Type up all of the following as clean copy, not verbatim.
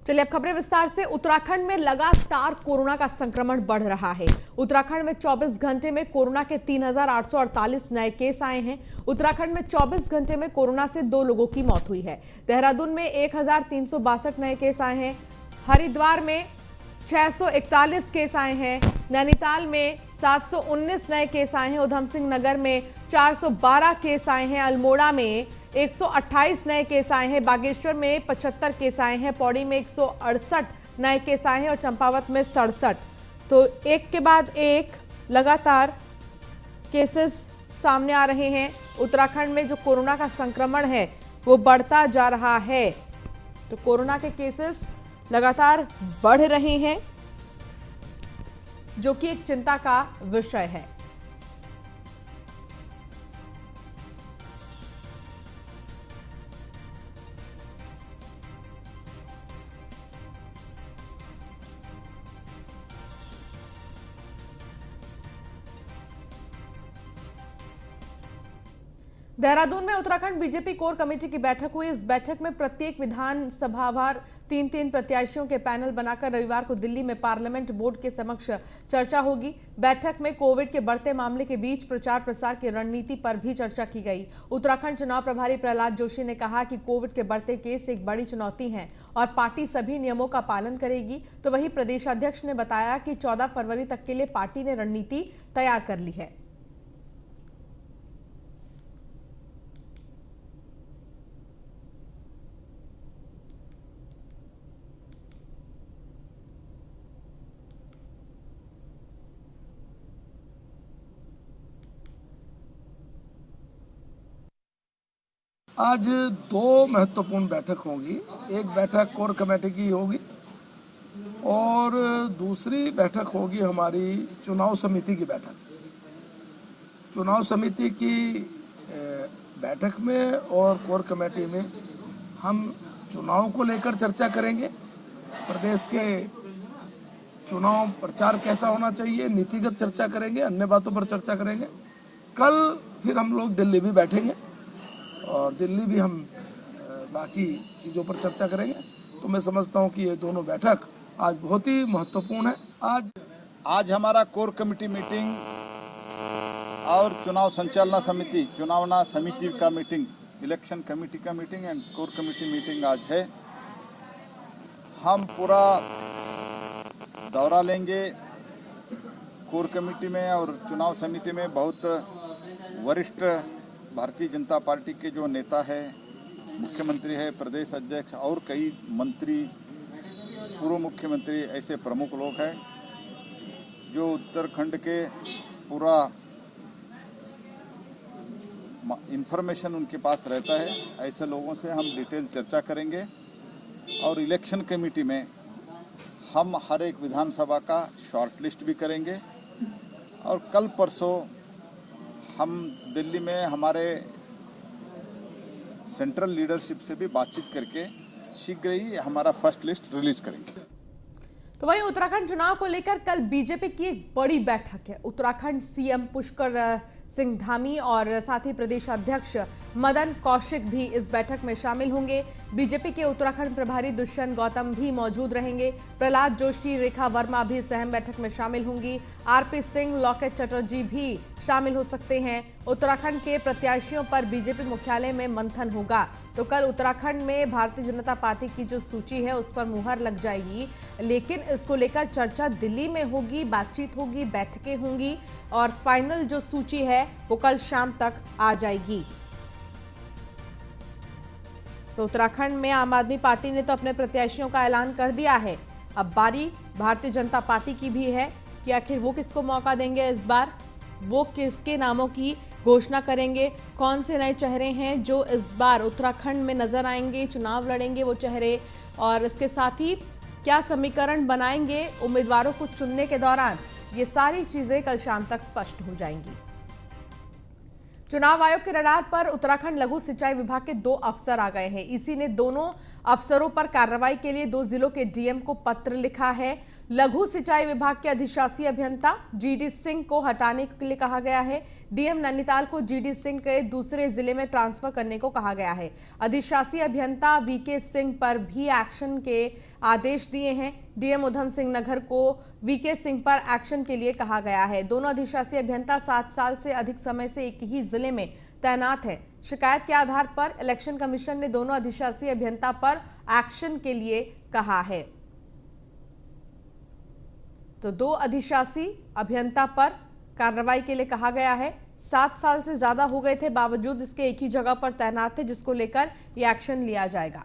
चलिए अब खबरें विस्तार से। उत्तराखंड में लगातार कोरोना का संक्रमण बढ़ रहा है। उत्तराखंड में 24 घंटे में कोरोना के 3,848 नए केस आए हैं। उत्तराखंड में 24 घंटे में कोरोना से 2 लोगों की मौत हुई है। देहरादून में 1,362 नए केस आए हैं। हरिद्वार में 641 केस आए हैं। नैनीताल में 719 नए केस आए हैं। उधम सिंह नगर में 412 केस आए हैं। अल्मोड़ा में 128 नए केस आए हैं। बागेश्वर में 75 केस आए हैं। पौड़ी में 168 नए केस आए हैं और चंपावत में 67। तो एक के बाद एक लगातार केसेस सामने आ रहे हैं। उत्तराखंड में जो कोरोना का संक्रमण है वो बढ़ता जा रहा है। तो कोरोना के केसेस लगातार बढ़ रहे हैं, जो कि एक चिंता का विषय है। देहरादून में उत्तराखंड बीजेपी कोर कमेटी की बैठक हुई। इस बैठक में प्रत्येक विधानसभावार 3-3 प्रत्याशियों के पैनल बनाकर रविवार को दिल्ली में पार्लियामेंट बोर्ड के समक्ष चर्चा होगी। बैठक में कोविड के बढ़ते मामले के बीच प्रचार प्रसार की रणनीति पर भी चर्चा की गई। उत्तराखंड चुनाव प्रभारी प्रहलाद जोशी ने कहा कि कोविड के बढ़ते केस एक बड़ी चुनौती है और पार्टी सभी नियमों का पालन करेगी। तो वहीं प्रदेश अध्यक्ष ने बताया कि 14 फरवरी तक के लिए पार्टी ने रणनीति तैयार कर ली है। आज 2 महत्वपूर्ण बैठक होगी। एक बैठक कोर कमेटी की होगी और दूसरी बैठक होगी हमारी चुनाव समिति की बैठक। चुनाव समिति की बैठक में और कोर कमेटी में हम चुनाव को लेकर चर्चा करेंगे। प्रदेश के चुनाव प्रचार कैसा होना चाहिए, नीतिगत चर्चा करेंगे, अन्य बातों पर चर्चा करेंगे। कल फिर हम लोग दिल्ली भी बैठेंगे और दिल्ली भी हम बाकी चीज़ों पर चर्चा करेंगे। तो मैं समझता हूं कि ये दोनों बैठक आज बहुत ही महत्वपूर्ण है। आज हमारा कोर कमेटी मीटिंग और चुनाव संचालना समिति, चुनावना समिति का मीटिंग, इलेक्शन कमेटी का meeting and core committee meeting आज है। हम पूरा दौरा लेंगे कोर कमेटी में और चुनाव समिति में। बहुत वरिष्ठ भारतीय जनता पार्टी के जो नेता है, मुख्यमंत्री है, प्रदेश अध्यक्ष और कई मंत्री, पूर्व मुख्यमंत्री, ऐसे प्रमुख लोग हैं जो उत्तराखंड के पूरा इंफॉर्मेशन उनके पास रहता है। ऐसे लोगों से हम डिटेल चर्चा करेंगे और इलेक्शन कमेटी में हम हर एक विधानसभा का शॉर्ट लिस्ट भी करेंगे। और कल परसों हम दिल्ली में हमारे सेंट्रल लीडरशिप से भी बातचीत करके शीघ्र ही हमारा फर्स्ट लिस्ट रिलीज करेंगे। तो वहीं उत्तराखंड चुनाव को लेकर कल बीजेपी की एक बड़ी बैठक है। उत्तराखंड सीएम पुष्कर सिंह धामी और साथ ही प्रदेश अध्यक्ष मदन कौशिक भी इस बैठक में शामिल होंगे। बीजेपी के उत्तराखंड प्रभारी दुष्यंत गौतम भी मौजूद रहेंगे। प्रहलाद जोशी, रेखा वर्मा भी इस अहम बैठक में शामिल होंगी। आरपी सिंह, लॉकेट चटर्जी भी शामिल हो सकते हैं। उत्तराखंड के प्रत्याशियों पर बीजेपी मुख्यालय में मंथन होगा। तो कल उत्तराखंड में भारतीय जनता पार्टी की जो सूची है उस पर मुहर लग जाएगी, लेकिन इसको लेकर चर्चा दिल्ली में होगी, बातचीत होगी, बैठकें होंगी और फाइनल जो सूची है वो कल शाम तक आ जाएगी। तो उत्तराखंड में आम आदमी पार्टी ने तो अपने प्रत्याशियों का ऐलान कर दिया है। अब बारी भारतीय जनता पार्टी की भी है कि आखिर वो किसको मौका देंगे इस बार, वो किसके नामों की घोषणा करेंगे, कौन से नए चेहरे हैं जो इस बार उत्तराखंड में नजर आएंगे, चुनाव लड़ेंगे वो चेहरे, और इसके साथ ही क्या समीकरण बनाएंगे उम्मीदवारों को चुनने के दौरान, ये सारी चीजें कल शाम तक स्पष्ट हो जाएंगी। चुनाव आयोग के रडार पर उत्तराखंड लघु सिंचाई विभाग के 2 अफसर आ गए हैं। इसी ने दोनों अफसरों पर कार्रवाई के लिए 2 जिलों के डीएम को पत्र लिखा है। लघु सिंचाई विभाग के अधिशासी अभियंता जीडी सिंह को हटाने के लिए कहा गया है। डीएम नैनीताल को जीडी सिंह के दूसरे जिले में ट्रांसफर करने को कहा गया है। अधिशासी अभियंता वीके सिंह पर भी एक्शन के आदेश दिए हैं। डीएम उधम सिंह नगर को वीके सिंह पर एक्शन के लिए कहा गया है। दोनों अधिशासी अभियंता 7 साल से अधिक समय से एक ही जिले में तैनात हैं। शिकायत के आधार पर इलेक्शन कमीशन ने दोनों अधिशासी अभियंता पर एक्शन के लिए कहा है। तो 2 अधिशासी अभियंता पर कार्रवाई के लिए कहा गया है। 7 साल से ज्यादा हो गए थे, बावजूद इसके एक ही जगह पर तैनात थे, जिसको लेकर यह एक्शन लिया जाएगा।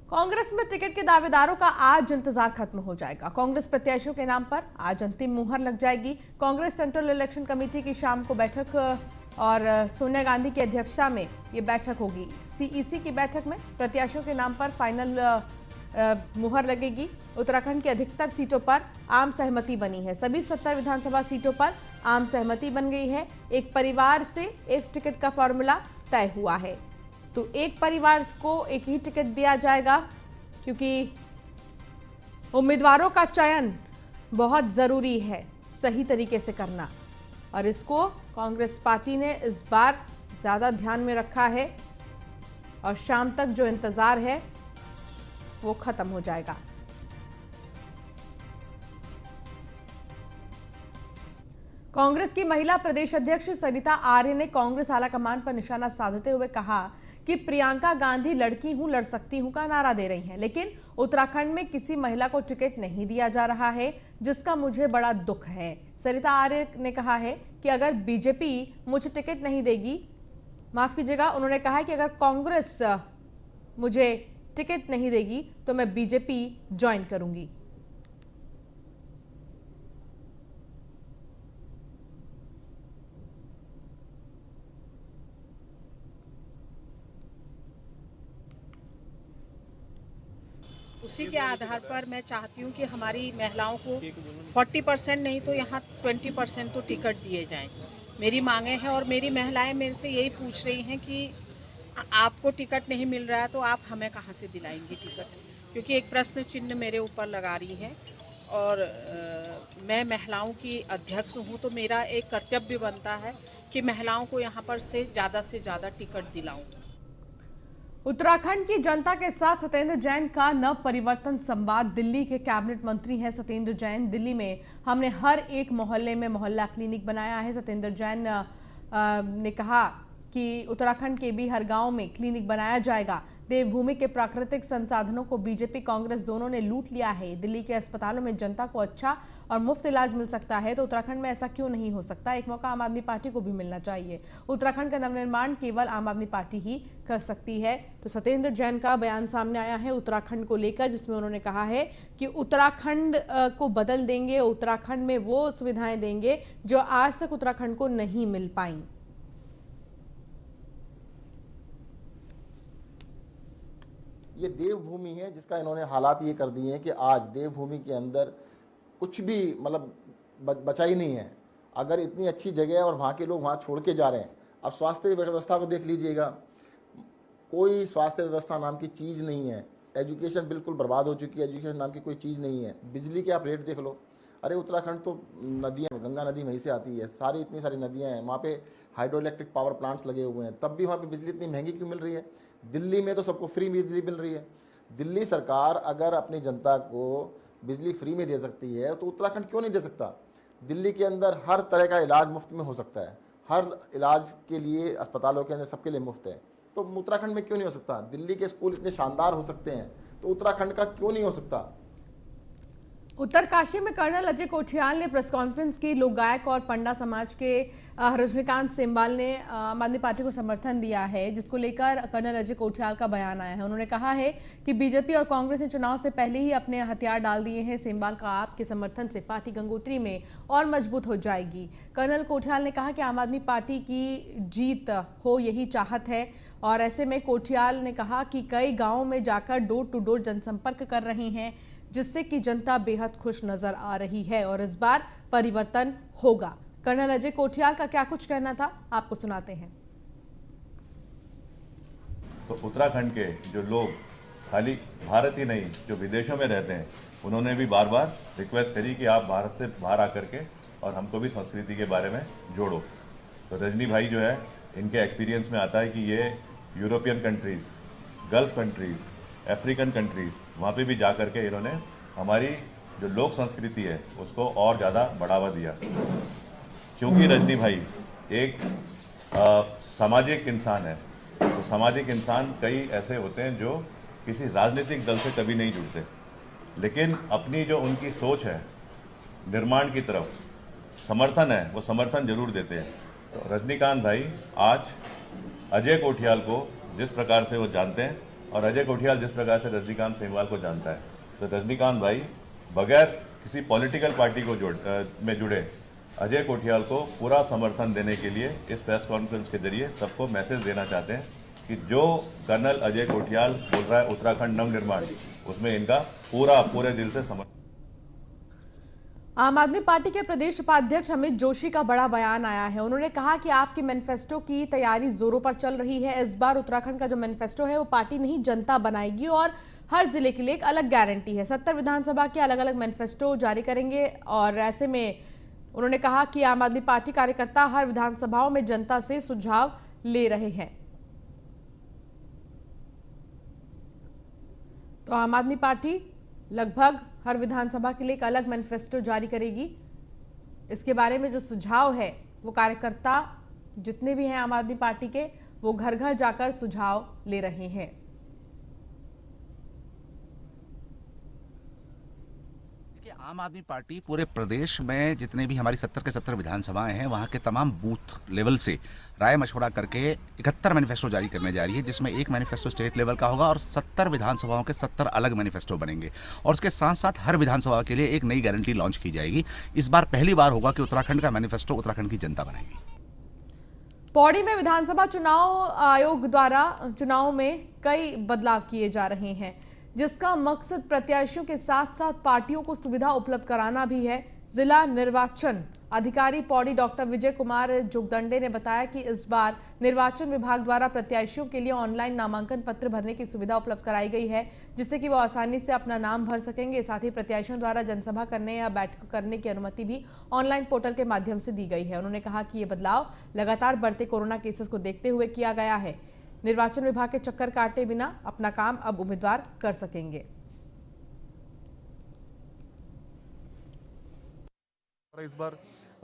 कांग्रेस में टिकट के दावेदारों का आज इंतजार खत्म हो जाएगा। कांग्रेस प्रत्याशियों के नाम पर आज अंतिम मुहर लग जाएगी। कांग्रेस सेंट्रल इलेक्शन कमेटी की शाम को बैठक और सोनिया गांधी की अध्यक्षता में ये बैठक होगी। सीईसी की बैठक में प्रत्याशियों के नाम पर फाइनल मुहर लगेगी। उत्तराखंड की अधिकतर सीटों पर आम सहमति बनी है। सभी 70 विधानसभा सीटों पर आम सहमति बन गई है। एक परिवार से एक टिकट का फॉर्मूला तय हुआ है। तो एक परिवार को एक ही टिकट दिया जाएगा, क्योंकि उम्मीदवारों का चयन बहुत जरूरी है सही तरीके से करना, और इसको कांग्रेस पार्टी ने इस बार ज्यादा ध्यान में रखा है और शाम तक जो इंतजार है वो खत्म हो जाएगा। कांग्रेस की महिला प्रदेश अध्यक्ष सरिता आर्य ने कांग्रेस आलाकमान पर निशाना साधते हुए कहा कि प्रियंका गांधी लड़की हूं, लड़ सकती हूं का नारा दे रही हैं, लेकिन उत्तराखंड में किसी महिला को टिकट नहीं दिया जा रहा है, जिसका मुझे बड़ा दुख है। सरिता आर्य ने कहा है कि अगर बीजेपी मुझे टिकट नहीं देगी, माफ कीजिएगा, उन्होंने कहा है कि अगर कांग्रेस मुझे टिकट नहीं देगी तो मैं बीजेपी ज्वाइन करूंगी। उसी के आधार पर मैं चाहती हूँ कि हमारी महिलाओं को 40% नहीं तो यहाँ 20% तो टिकट दिए जाएं। मेरी मांगे हैं और मेरी महिलाएं मेरे से यही पूछ रही हैं कि आपको टिकट नहीं मिल रहा है तो आप हमें कहाँ से दिलाएंगे टिकट, क्योंकि एक प्रश्न चिन्ह मेरे ऊपर लगा रही है। और मैं महिलाओं की अध्यक्ष हूँ, तो मेरा एक कर्तव्य बनता है कि महिलाओं को यहाँ पर से ज़्यादा टिकट दिलाऊं। उत्तराखंड की जनता के साथ सत्येंद्र जैन का नव परिवर्तन संवाद। दिल्ली के कैबिनेट मंत्री हैं सत्येंद्र जैन। दिल्ली में हमने हर एक मोहल्ले में मोहल्ला क्लिनिक बनाया है। सत्येंद्र जैन ने कहा कि उत्तराखंड के भी हर गांव में क्लिनिक बनाया जाएगा। देवभूमि के प्राकृतिक संसाधनों को बीजेपी कांग्रेस दोनों ने लूट लिया है। दिल्ली के अस्पतालों में जनता को अच्छा और मुफ्त इलाज मिल सकता है, तो उत्तराखंड में ऐसा क्यों नहीं हो सकता? एक मौका आम आदमी पार्टी को भी मिलना चाहिए। उत्तराखंड का नवनिर्माण केवल आम आदमी पार्टी ही कर सकती है। तो सत्येंद्र जैन का बयान सामने आया है उत्तराखंड को लेकर, जिसमें उन्होंने कहा है कि उत्तराखंड को बदल देंगे, उत्तराखंड में वो सुविधाएं देंगे जो आज तक उत्तराखंड को नहीं मिल पाई। ये देवभूमि है जिसका इन्होंने हालात ये कर दिए हैं कि आज देवभूमि के अंदर कुछ भी मतलब बचा ही नहीं है। अगर इतनी अच्छी जगह है और वहाँ के लोग वहाँ छोड़ के जा रहे हैं। अब स्वास्थ्य व्यवस्था को देख लीजिएगा, कोई स्वास्थ्य व्यवस्था नाम की चीज़ नहीं है। एजुकेशन बिल्कुल बर्बाद हो चुकी है, एजुकेशन नाम की कोई चीज़ नहीं है। बिजली के आप रेट देख लो, अरे उत्तराखंड तो नदियाँ, गंगा नदी वहीं से आती है, सारी इतनी सारी नदियाँ हैं, वहाँ पे हाइड्रो इलेक्ट्रिक पावर प्लांट्स लगे हुए हैं, तब भी वहाँ पे बिजली इतनी महंगी क्यों मिल रही है? दिल्ली में तो सबको फ्री बिजली मिल रही है। दिल्ली सरकार अगर अपनी जनता को बिजली फ्री में दे सकती है तो उत्तराखंड क्यों नहीं दे सकता? दिल्ली के अंदर हर तरह का इलाज मुफ्त में हो सकता है, हर इलाज के लिए अस्पतालों के अंदर सबके लिए मुफ्त है, तो उत्तराखंड में क्यों नहीं हो सकता? दिल्ली के स्कूल इतने शानदार हो सकते हैं तो उत्तराखंड का क्यों नहीं हो सकता? उत्तरकाशी में कर्नल अजय कोठियाल ने प्रेस कॉन्फ्रेंस की। लोक गायक और पंडा समाज के रजनीकांत सेमवाल ने आम आदमी पार्टी को समर्थन दिया है, जिसको लेकर कर्नल अजय कोठियाल का बयान आया है। उन्होंने कहा है कि बीजेपी और कांग्रेस ने चुनाव से पहले ही अपने हथियार डाल दिए हैं। सेमवाल का आपके समर्थन से पार्टी गंगोत्री में और मजबूत हो जाएगी। कर्नल कोठियाल ने कहा कि आम आदमी पार्टी की जीत हो, यही चाहत है। और ऐसे में कोठियाल ने कहा कि कई गाँवों में जाकर डोर टू डोर जनसंपर्क कर रहे हैं, जिससे कि जनता बेहद खुश नजर आ रही है और इस बार परिवर्तन होगा। कर्नल अजय कोठियाल का क्या कुछ कहना था, आपको सुनाते हैं। तो उत्तराखंड के जो लोग खाली भारत ही नहीं जो विदेशों में रहते हैं उन्होंने भी बार बार रिक्वेस्ट करी कि आप भारत से बाहर आकर के और हमको भी संस्कृति के बारे में जोड़ो। तो रजनी भाई जो है इनके एक्सपीरियंस में आता है कि ये European countries, gulf countries, African countries वहाँ पे भी जा कर के इन्होंने हमारी जो लोक संस्कृति है उसको और ज़्यादा बढ़ावा दिया। क्योंकि रजनी भाई एक सामाजिक इंसान है, तो सामाजिक इंसान कई ऐसे होते हैं जो किसी राजनीतिक दल से कभी नहीं जुड़ते, लेकिन अपनी जो उनकी सोच है निर्माण की तरफ समर्थन है वो समर्थन जरूर देते हैं। तो रजनीकांत भाई आज अजय कोठियाल को जिस प्रकार से वो जानते हैं और अजय कोठियाल जिस प्रकार से रजनीकांत सेमवाल को जानता है, तो रजनीकांत भाई बगैर किसी पॉलिटिकल पार्टी को में जुड़े अजय कोठियाल को पूरा समर्थन देने के लिए इस प्रेस कॉन्फ्रेंस के जरिए सबको मैसेज देना चाहते हैं कि जो कर्नल अजय कोठियाल बोल रहा है उत्तराखंड नवनिर्माण, उसमें इनका पूरे दिल से समर्थन। आम आदमी पार्टी के प्रदेश उपाध्यक्ष अमित जोशी का बड़ा बयान आया है। उन्होंने कहा कि आपकी मैनिफेस्टो की तैयारी जोरों पर चल रही है। इस बार उत्तराखंड का जो मैनिफेस्टो है वो पार्टी नहीं जनता बनाएगी और हर जिले के लिए एक अलग गारंटी है। 70 विधानसभा के अलग अलग मैनिफेस्टो जारी करेंगे और ऐसे में उन्होंने कहा कि आम आदमी पार्टी कार्यकर्ता हर विधानसभाओं में जनता से सुझाव ले रहे हैं। तो आम आदमी पार्टी लगभग हर विधानसभा के लिए एक अलग मैनिफेस्टो जारी करेगी। इसके बारे में जो सुझाव है वो कार्यकर्ता जितने भी हैं आम आदमी पार्टी के वो घर घर जाकर सुझाव ले रहे हैं। आम आदमी पार्टी पूरे प्रदेश में जितने भी हमारी 70 के 70 विधानसभाएं हैं वहां के तमाम बूथ लेवल से राय मशवरा करके 71 मैनिफेस्टो जारी करने जा रही है, जिसमें एक मैनिफेस्टो स्टेट लेवल का होगा और 70 विधानसभाओं के 70 अलग मैनिफेस्टो बनेंगे और उसके साथ साथ हर विधानसभा के लिए एक नई गारंटी लॉन्च की जाएगी। इस बार पहली बार होगा कि उत्तराखंड का मैनिफेस्टो उत्तराखंड की जनता बनाएगी। पौड़ी में विधानसभा चुनाव आयोग द्वारा चुनाव में कई बदलाव किए जा रहे हैं, जिसका मकसद प्रत्याशियों के साथ साथ पार्टियों को सुविधा उपलब्ध कराना भी है। जिला निर्वाचन अधिकारी पौड़ी डॉक्टर विजय कुमार जुगदंडे ने बताया कि इस बार निर्वाचन विभाग द्वारा प्रत्याशियों के लिए ऑनलाइन नामांकन पत्र भरने की सुविधा उपलब्ध कराई गई है, जिससे कि वो आसानी से अपना नाम भर सकेंगे। साथ ही प्रत्याशियों द्वारा जनसभा करने या बैठक करने की अनुमति भी ऑनलाइन पोर्टल के माध्यम से दी गई है। उन्होंने कहा कि ये बदलाव लगातार बढ़ते कोरोना केसेस को देखते हुए किया गया है। निर्वाचन विभाग के चक्कर काटे बिना अपना काम अब उम्मीदवार कर सकेंगे। इस बार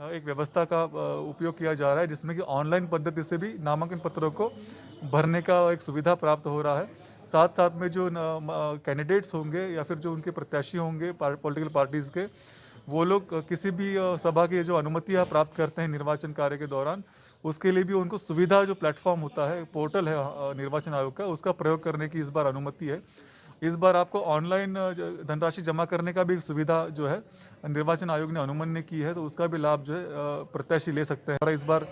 एक व्यवस्था का उपयोग किया जा रहा है जिसमें कि ऑनलाइन पद्धति से भी नामांकन पत्रों को भरने का एक सुविधा प्राप्त हो रहा है। साथ साथ में जो कैंडिडेट्स होंगे या फिर जो उनके प्रत्याशी होंगे पॉलिटिकल पार्टीज़ के, वो लोग किसी भी सभा की जो अनुमतियाँ प्राप्त करते हैं निर्वाचन कार्य के दौरान, उसके लिए भी उनको सुविधा जो प्लेटफॉर्म होता है, पोर्टल है निर्वाचन आयोग का, उसका प्रयोग करने की इस बार अनुमति है। इस बार आपको ऑनलाइन धनराशि जमा करने का भी सुविधा जो है निर्वाचन आयोग ने अनुमति की है, तो उसका भी लाभ जो है प्रत्याशी ले सकते हैं। इस बार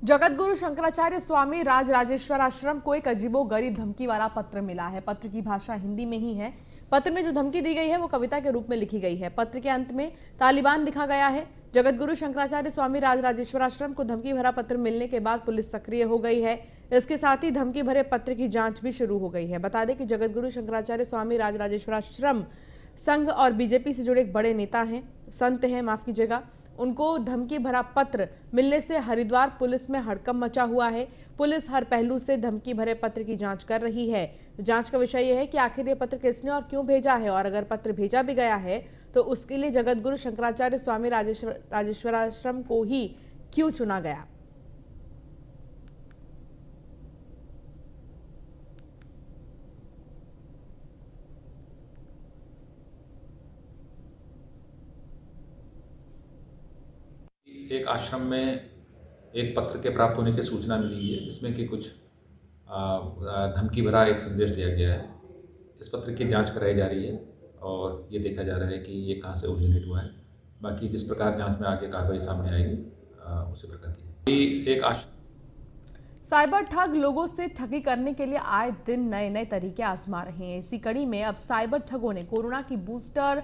जगतगुरु शंकराचार्य स्वामी राज राजेश्वर आश्रम को एक अजीबोगरीब धमकी वाला पत्र मिला है। पत्र की भाषा हिंदी में ही है। पत्र में जो धमकी दी गई है वो कविता के रूप में लिखी गई है। पत्र के अंत में तालिबान लिखा गया है। जगतगुरु शंकराचार्य स्वामी राज राजेश्वर आश्रम को धमकी भरा पत्र मिलने के बाद पुलिस सक्रिय हो गई है। इसके साथ ही धमकी भरे पत्र की जांच भी शुरू हो गई है। बता दें कि जगतगुरु शंकराचार्य स्वामी राज राजेश्वर आश्रम संघ और बीजेपी से जुड़े एक बड़े नेता हैं, संत हैं, माफ कीजिएगा। उनको धमकी भरा पत्र मिलने से हरिद्वार पुलिस में हड़कंप मचा हुआ है। पुलिस हर पहलू से धमकी भरे पत्र की जांच कर रही है। जांच का विषय यह है कि आखिर ये पत्र किसने और क्यों भेजा है, और अगर पत्र भेजा भी गया है तो उसके लिए जगतगुरु शंकराचार्य स्वामी राजेश्वर आश्रम को ही क्यों चुना गया। एक आश्रम में एक पत्र के प्राप्त होने की सूचना मिली है, जिसमें कि कुछ धमकी भरा एक संदेश दिया गया है। इस पत्र की जांच कराई जा रही है और ये देखा जा रहा है कि ये कहाँ से ओरिजिनेट हुआ है। बाकी जिस प्रकार जांच में आगे कार्रवाई सामने आएगी उसी प्रकार की एक साइबर ठग लोगों से ठगी करने के लिए आए दिन नए नए तरीके आजमा रहे हैं। इसी कड़ी में अब साइबर ठगों ने कोरोना की बूस्टर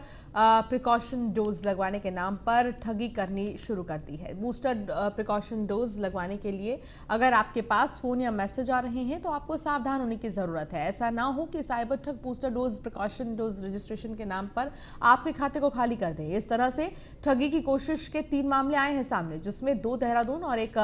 प्रिकॉशन डोज लगवाने के नाम पर ठगी करनी शुरू कर दी है। बूस्टर प्रिकॉशन डोज लगवाने के लिए अगर आपके पास फोन या मैसेज आ रहे हैं तो आपको सावधान होने की जरूरत है। ऐसा ना हो कि साइबर ठग booster dose precaution dose registration के नाम पर आपके खाते को खाली कर दे। इस तरह से ठगी की कोशिश के 3 मामले आए हैं सामने, जिसमें 2 देहरादून और एक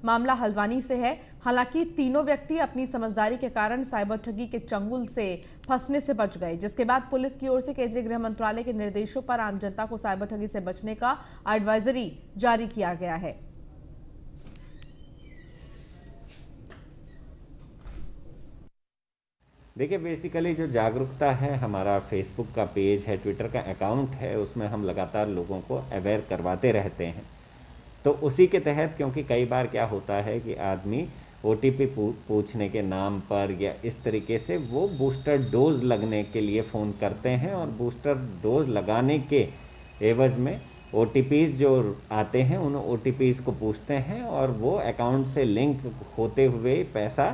मामला हल्द्वानी से है। हालांकि तीनों व्यक्ति अपनी समझदारी के कारण साइबर ठगी के चंगुल से फंसने से बच गए, जिसके बाद पुलिस की ओर से केंद्रीय गृह मंत्रालय के निर्देशों पर आम जनता को साइबर ठगी से बचने का एडवाइजरी जारी किया गया है। देखिए, बेसिकली जो जागरूकता है, हमारा फेसबुक का पेज है, ट्विटर का अकाउंट है, उसमें हम लगातार लोगों को अवेयर करवाते रहते हैं। तो उसी के तहत, क्योंकि कई बार क्या होता है कि आदमी OTP पूछने के नाम पर या इस तरीके से वो बूस्टर डोज लगने के लिए फ़ोन करते हैं और बूस्टर डोज लगाने के एवज़ में OTPs जो आते हैं उन OTPs को पूछते हैं और वो अकाउंट से लिंक होते हुए पैसा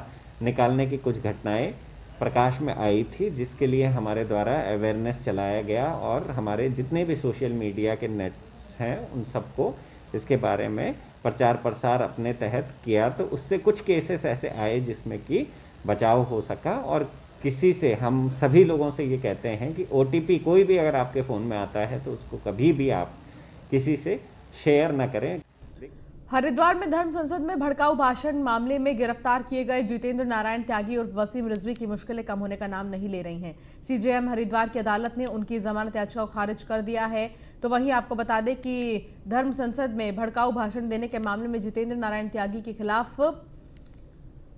निकालने की कुछ घटनाएं प्रकाश में आई थी, जिसके लिए हमारे द्वारा अवेयरनेस चलाया गया और हमारे जितने भी सोशल मीडिया के नेट्स हैं उन सबको इसके बारे में प्रचार प्रसार अपने तहत किया। तो उससे कुछ केसेस ऐसे आए जिसमें कि बचाव हो सका। और किसी से, हम सभी लोगों से ये कहते हैं कि OTP कोई भी अगर आपके फ़ोन में आता है तो उसको कभी भी आप किसी से शेयर ना करें। हरिद्वार में धर्म संसद में भड़काऊ भाषण मामले में गिरफ्तार किए गए जितेंद्र नारायण त्यागी और वसीम रिजवी की मुश्किलें कम होने का नाम नहीं ले रही हैं। CJM हरिद्वार की अदालत ने उनकी जमानत याचिका को खारिज कर दिया है। तो वहीं आपको बता दें कि धर्म संसद में भड़काऊ भाषण देने के मामले में जितेंद्र नारायण त्यागी के खिलाफ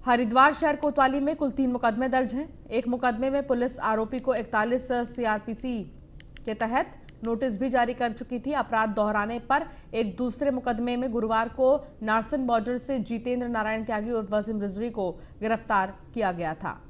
हरिद्वार शहर कोतवाली में कुल 3 मुकदमे दर्ज हैं। एक मुकदमे में पुलिस आरोपी को 41 CRPC के तहत नोटिस भी जारी कर चुकी थी। अपराध दोहराने पर एक दूसरे मुकदमे में गुरुवार को नारसन बॉर्डर से जितेंद्र नारायण त्यागी और वसीम रिजवी को गिरफ्तार किया गया था।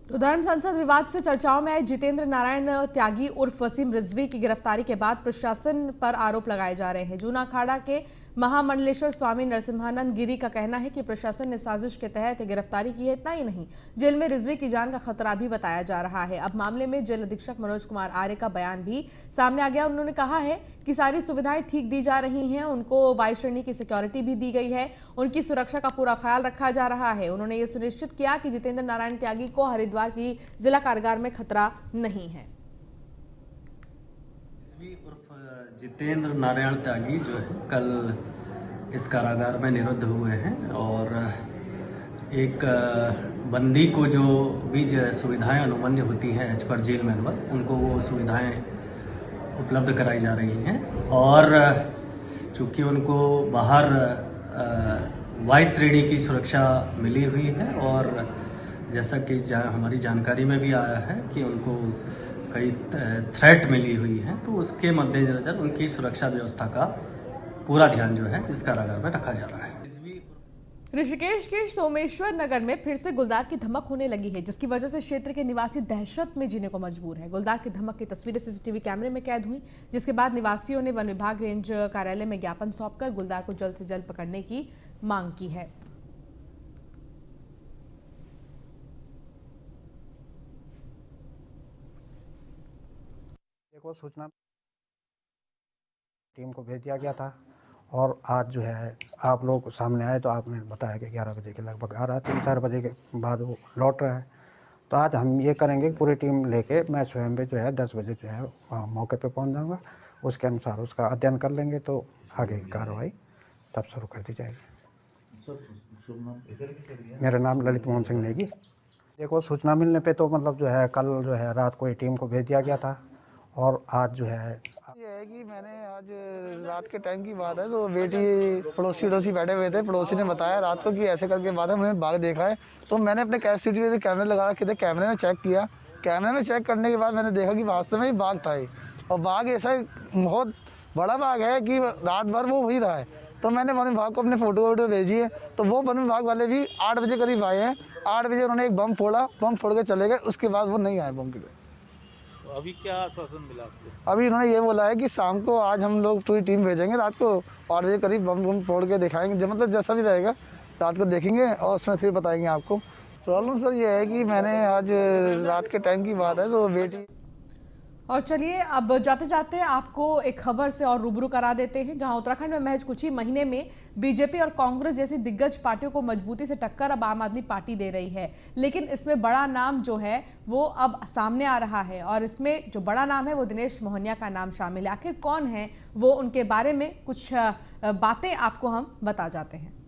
तो धर्म संसद विवाद से चर्चाओं में आए जितेंद्र नारायण त्यागी उर्फ वसीम रिजवी की गिरफ्तारी के बाद प्रशासन पर आरोप लगाए जा रहे हैं। जूना अखाड़ा के महामंडलेश्वर स्वामी नरसिम्हानंद गिरी का कहना है कि प्रशासन ने साजिश के तहत गिरफ्तारी की है। इतना ही नहीं, जेल में रिजवी की जान का खतरा भी बताया जा रहा है। अब मामले में जेल अधीक्षक मनोज कुमार आर्य का बयान भी सामने आ गया। उन्होंने कहा है कि सारी सुविधाएं ठीक दी जा रही हैं, उनको 22 श्रेणी की सिक्योरिटी भी दी गई है, उनकी सुरक्षा का पूरा ख्याल रखा जा रहा है। उन्होंने ये सुनिश्चित किया कि जितेंद्र नारायण त्यागी को हरिद्वार की जिला कारागार में खतरा नहीं है। जितेंद्र नारायण त्यागी जो है कल इस कारागार में निरुद्ध हुए हैं और एक बंदी को जो भी सुविधाएं अनुमन्य होती हैं एज पर जेल मैनुअल, उनको वो सुविधाएं उपलब्ध कराई जा रही हैं। और चूंकि उनको बाहर 22 श्रेणी की सुरक्षा मिली हुई है और जैसा कि हमारी जानकारी में भी आया है कि उनको कई थ्रेट मिली हुई है, तो उसके मद्देनजर उनकी सुरक्षा व्यवस्था का पूरा ध्यान जो है इस कारागार में रखा जा रहा है। ऋषिकेश के सोमेश्वर नगर में फिर से गुलदार की धमक होने लगी है, जिसकी वजह से क्षेत्र के निवासी दहशत में जीने को मजबूर हैं। गुलदार की धमक की तस्वीरें CCTV कैमरे में कैद हुई, जिसके बाद निवासियों ने वन विभाग रेंज कार्यालय में ज्ञापन सौंपकर गुलदार को जल्द से जल्द पकड़ने की मांग की है। को सूचना टीम को भेज दिया गया था और आज जो है आप लोग सामने आए तो आपने बताया कि 11 बजे के लगभग आ रहा है, 3-4 बजे के बाद वो लौट रहा है। तो आज हम ये करेंगे, पूरी टीम लेके मैं स्वयं भी जो है 10 बजे जो है मौके पे पहुंच जाऊंगा, उसके अनुसार उसका अध्ययन कर लेंगे तो आगे की कार्रवाई तब शुरू कर दी जाएगी। मेरा नाम ललित मोहन सिंह नेगी। देखो, सूचना मिलने पे तो मतलब जो है कल जो है रात को टीम को भेज दिया गया था और आज जो है ये है कि मैंने आज रात के टाइम की बात है, तो बेटी पड़ोसी बैठे हुए थे, पड़ोसी ने बताया रात को कि ऐसे करके बात है, मैंने बाघ देखा है। तो मैंने अपने CCTV कैमरे लगा के कैमरे में चेक किया। कैमरे में चेक करने के बाद मैंने देखा कि वास्तव में ही बाघ था। और बाघ ऐसा बहुत बड़ा बाघ है कि रात भर वो वही रहा है। तो मैंने वन विभाग को अपने फोटो भेजी है, तो वो वन विभाग वाले भी 8 बजे करीब आए हैं। 8 बजे उन्होंने एक बम फोड़ा, बम फोड़ के चले गए, उसके बाद वो नहीं आए बम के लिए। तो अभी क्या आश्वासन मिला आपको? अभी इन्होंने ये बोला है कि शाम को आज हम लोग पूरी टीम भेजेंगे, रात को 8 बजे करीब बम फोड़ के दिखाएंगे, मतलब जैसा भी रहेगा रात को देखेंगे और उसमें फिर बताएंगे आपको। प्रॉब्लम सर ये है कि मैंने आज रात के टाइम की बात है, तो बेटी। और चलिए अब जाते जाते आपको एक खबर से और रूबरू करा देते हैं, जहां उत्तराखंड में महज कुछ ही महीने में बीजेपी और कांग्रेस जैसी दिग्गज पार्टियों को मजबूती से टक्कर अब आम आदमी पार्टी दे रही है। लेकिन इसमें बड़ा नाम जो है वो अब सामने आ रहा है, और इसमें जो बड़ा नाम है वो दिनेश मोहनिया का नाम शामिल है। आखिर कौन है वो, उनके बारे में कुछ बातें आपको हम बता जाते हैं।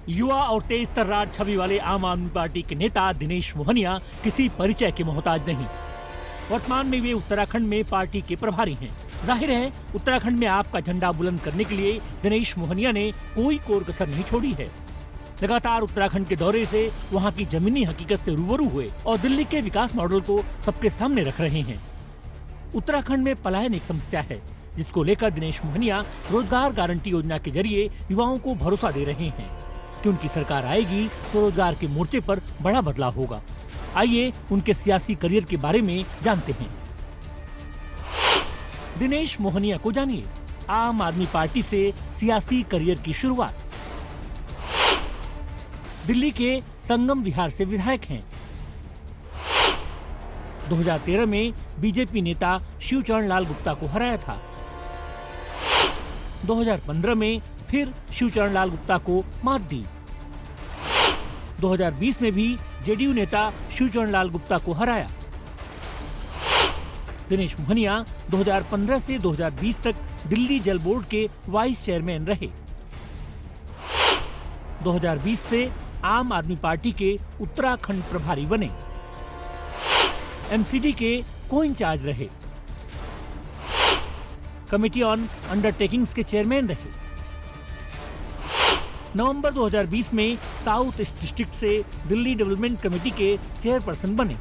युवा और तेज तर्रार छवि वाले आम आदमी पार्टी के नेता दिनेश मोहनिया किसी परिचय के मोहताज नहीं। वर्तमान में वे उत्तराखंड में पार्टी के प्रभारी हैं। जाहिर है उत्तराखंड में आपका झंडा बुलंद करने के लिए दिनेश मोहनिया ने कोई कोर कसर नहीं छोड़ी है। लगातार उत्तराखंड के दौरे से वहां की जमीनी हकीकत से रूबरू हुए और दिल्ली के विकास मॉडल को सबके सामने रख रहे हैं। उत्तराखंड में पलायन एक समस्या है, जिसको लेकर दिनेश मोहनिया रोजगार गारंटी योजना के जरिए युवाओं को भरोसा दे रहे हैं कि उनकी सरकार आएगी तो रोजगार के मोर्चे पर बड़ा बदलाव होगा। आइए उनके सियासी करियर के बारे में जानते हैं। दिनेश मोहनिया को जानिए, आम आदमी पार्टी से सियासी करियर की शुरुआत। दिल्ली के संगम विहार से विधायक हैं। 2013 में बीजेपी नेता शिवचरण लाल गुप्ता को हराया था। 2015 में फिर शिवचरण लाल गुप्ता को मात दी। 2020 में भी जेडीयू नेता शिवचरण लाल गुप्ता को हराया। दिनेश मोहनिया 2015 से 2020 तक दिल्ली जल बोर्ड के वाइस चेयरमैन रहे। 2020 से आम आदमी पार्टी के उत्तराखंड प्रभारी बने। एमसीडी के को इंचार्ज रहे। कमेटी ऑन अंडरटेकिंग्स के चेयरमैन रहे। नवंबर 2020 में साउथ ईस्ट डिस्ट्रिक्ट से दिल्ली डेवलपमेंट कमेटी के चेयरपर्सन बने।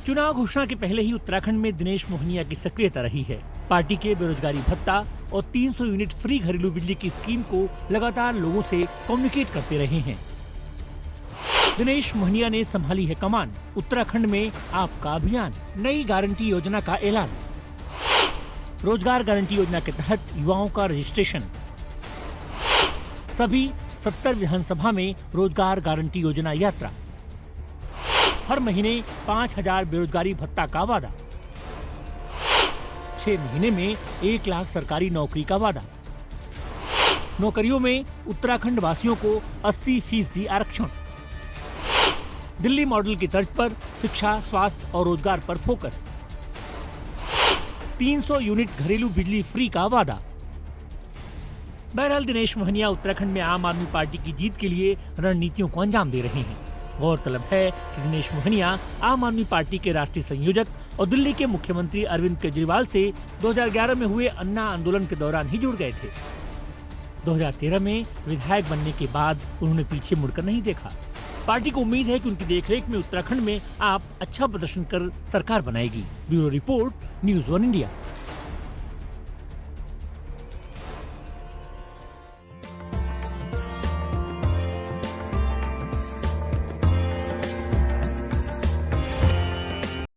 चुनाव घोषणा के पहले ही उत्तराखंड में दिनेश मोहनिया की सक्रियता रही है। पार्टी के बेरोजगारी भत्ता और 300 यूनिट फ्री घरेलू बिजली की स्कीम को लगातार लोगों से कम्युनिकेट करते रहे हैं। दिनेश मोहनिया ने संभाली है कमान। उत्तराखंड में आपका अभियान, नई गारंटी योजना का ऐलान। रोजगार गारंटी योजना के तहत युवाओं का रजिस्ट्रेशन। सभी 70 विधानसभा में रोजगार गारंटी योजना यात्रा। हर महीने 5000 बेरोजगारी भत्ता का वादा। 6 महीने में 1 लाख सरकारी नौकरी का वादा। नौकरियों में उत्तराखंड वासियों को 80% आरक्षण। दिल्ली मॉडल की तर्ज पर शिक्षा, स्वास्थ्य और रोजगार पर फोकस। 300 यूनिट घरेलू बिजली फ्री का वादा। बहरहाल दिनेश मोहनिया उत्तराखंड में आम आदमी पार्टी की जीत के लिए रणनीतियों को अंजाम दे रहे हैं। गौरतलब है कि दिनेश मोहनिया आम आदमी पार्टी के राष्ट्रीय संयोजक और दिल्ली के मुख्यमंत्री अरविंद केजरीवाल से 2011 में हुए अन्ना आंदोलन के दौरान ही जुड़ गए थे। 2013 में विधायक बनने के बाद उन्होंने पीछे मुड़कर नहीं देखा। पार्टी को उम्मीद है कि उनकी देखरेख में उत्तराखंड में आप अच्छा प्रदर्शन कर सरकार बनाएगी। Bureau report, news 1 India.